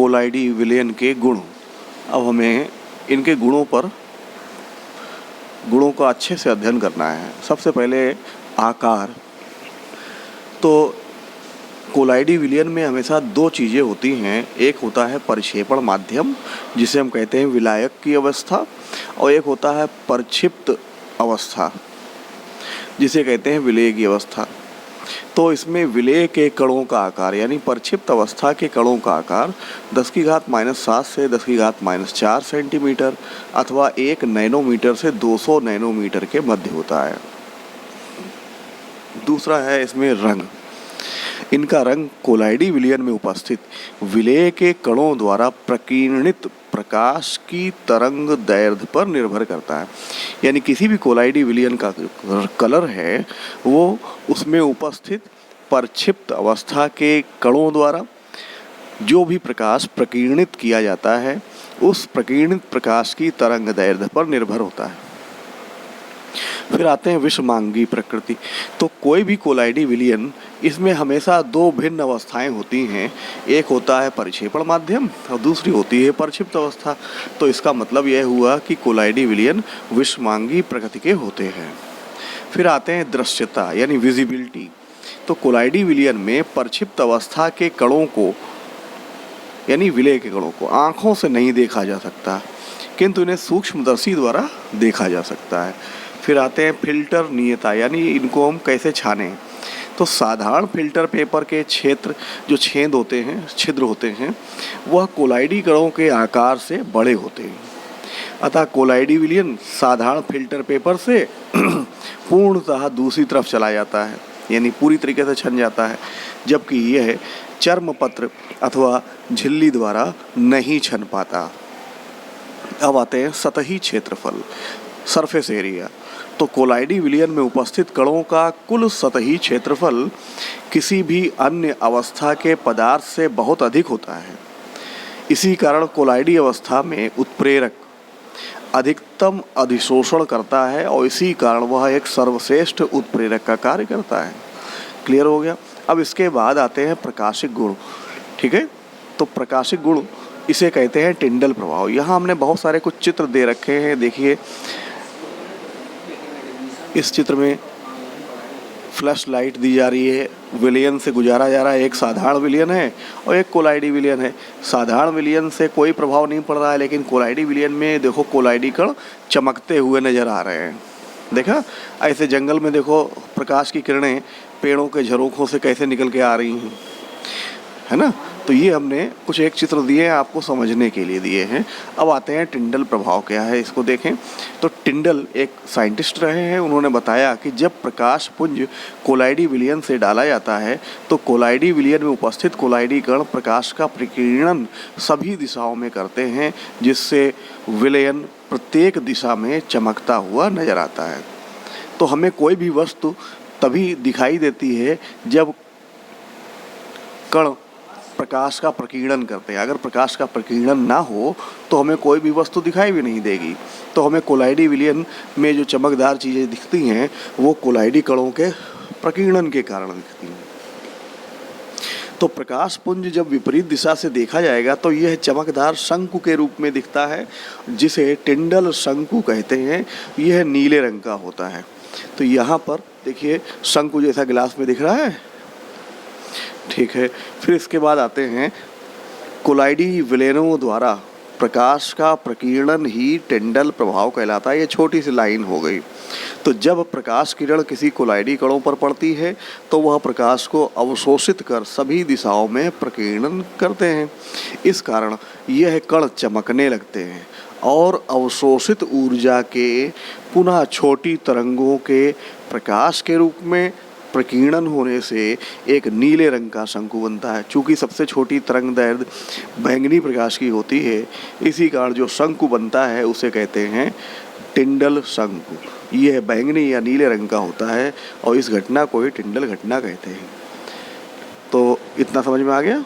कोलाइडी विलयन के गुण। अब हमें इनके गुणों का अच्छे से अध्ययन करना है। सबसे पहले आकार। तो कोलाइडी विलयन में हमेशा दो चीज़ें होती हैं, एक होता है परिक्षेपण माध्यम जिसे हम कहते हैं विलायक की अवस्था, और एक होता है परिक्षिप्त अवस्था जिसे कहते हैं विलेय की अवस्था। तो इसमें विलेय के कणों का आकार यानी परिक्षिप्त अवस्था के कणों का आकार 10⁻⁷ से 10⁻⁴ सेंटीमीटर अथवा 1 नैनोमीटर से 200 नैनोमीटर के मध्य होता है। दूसरा है इसमें रंग। इनका रंग कोलाइडी विलयन में उपस्थित विलेय के कणों द्वारा प्रकीर्णित प्रकाश की तरंग दैर्ध्य पर निर्भर करता है। यानी किसी भी कोलाइडी विलयन का कलर है वो उसमें उपस्थित परिक्षिप्त अवस्था के कणों द्वारा जो भी प्रकाश प्रकीर्णित किया जाता है उस प्रकीर्णित प्रकाश की तरंग दैर्ध्य पर निर्भर होता है। फिर आते हैं विषमांगी प्रकृति। तो कोई भी कोलाइडी विलयन इसमें हमेशा दो भिन्न अवस्थाएं होती हैं, एक होता है परिक्षेपण माध्यम और दूसरी होती है परिक्षिप्त अवस्था। तो इसका मतलब यह हुआ कि कोलाइडी विलयन विषमांगी प्रकृति के होते हैं। फिर आते हैं दृश्यता यानी विजिबिलिटी। तो कोलाइडी विलयन में परिक्षिप्त अवस्था के कणों को यानी विलेय के कणों को आँखों से नहीं देखा जा सकता, किंतु इन्हें सूक्ष्मदर्शी द्वारा देखा जा सकता है। फिर आते हैं फिल्टर नियता यानी इनको हम कैसे छानें। तो साधारण फिल्टर पेपर के जो छिद्र होते हैं वह कोलाइडी कणों के आकार से बड़े होते हैं। अतः कोलाइडी विलयन साधारण फिल्टर पेपर से पूर्णतः दूसरी तरफ चला जाता है यानी पूरी तरीके से छन जाता है, जबकि यह चर्मपत्र अथवा झिल्ली द्वारा नहीं छन पाता। अब आते हैं सतही क्षेत्रफल सरफेस एरिया। तो कोलाइडी विलयन में उपस्थित कणों का कुल सतही क्षेत्रफल किसी भी अन्य अवस्था के पदार्थ से बहुत अधिक होता है। इसी कारण कोलाइडी अवस्था में उत्प्रेरक अधिकतम अधिशोषण करता है और इसी कारण वह एक सर्वश्रेष्ठ उत्प्रेरक का कार्य करता है। क्लियर हो गया। अब इसके बाद आते हैं प्रकाशिक गुण। ठीक है, तो प्रकाशिक गुण इसे कहते हैं टिंडल प्रभाव। यहाँ हमने बहुत सारे कुछ चित्र दे रखे हैं। देखिए इस चित्र में फ्लैश लाइट दी जा रही है, विलयन से गुजारा जा रहा है। एक साधारण विलयन है और एक कोलाइडी विलयन है। साधारण विलयन से कोई प्रभाव नहीं पड़ रहा है, लेकिन कोलाइडी विलयन में देखो कोलाइडी कण चमकते हुए नजर आ रहे हैं। देखा, ऐसे जंगल में देखो प्रकाश की किरणें पेड़ों के झरोखों से कैसे निकल के आ रही हैं, है ना। तो ये हमने कुछ एक चित्र दिए आपको समझने के लिए दिए हैं। अब आते हैं टिंडल प्रभाव क्या है, इसको देखें। तो टिंडल एक साइंटिस्ट रहे हैं, उन्होंने बताया कि जब प्रकाश पुंज कोलाइडी विलयन से डाला जाता है तो कोलाइडी विलयन में उपस्थित कोलाइडी कण प्रकाश का प्रकीर्णन सभी दिशाओं में करते हैं, जिससे विलयन प्रत्येक दिशा में चमकता हुआ नजर आता है। तो हमें कोई भी वस्तु तभी दिखाई देती है जब कण प्रकाश का प्रकीर्णन करते हैं। अगर प्रकाश का प्रकीर्णन ना हो तो हमें कोई भी वस्तु दिखाई भी नहीं देगी। तो हमें कोलाइडी विलयन में जो चमकदार चीज़ें दिखती हैं वो कोलाइडी कणों के प्रकीर्णन के कारण दिखती हैं। तो प्रकाश पुंज जब विपरीत दिशा से देखा जाएगा तो यह चमकदार शंकु के रूप में दिखता है, जिसे टिंडल शंकु कहते हैं। यह नीले रंग का होता है। तो यहाँ पर देखिए शंकु जैसा गिलास में दिख रहा है, ठीक है। फिर इसके बाद आते हैं कोलाइडी विलयनों द्वारा प्रकाश का प्रकीर्णन ही टिंडल प्रभाव कहलाता है। ये छोटी सी लाइन हो गई। तो जब प्रकाश किरण किसी कोलाइडी कणों पर पड़ती है तो वह प्रकाश को अवशोषित कर सभी दिशाओं में प्रकीर्णन करते हैं। इस कारण यह कण चमकने लगते हैं और अवशोषित ऊर्जा के पुनः छोटी तरंगों के प्रकाश के रूप में प्रकीर्णन होने से एक नीले रंग का शंकु बनता है। चूँकि सबसे छोटी तरंग दैर्ध्य बैंगनी प्रकाश की होती है, इसी कारण जो शंकु बनता है उसे कहते हैं टिंडल शंकु। यह बैंगनी या नीले रंग का होता है और इस घटना को ही टिंडल घटना कहते हैं। तो इतना समझ में आ गया।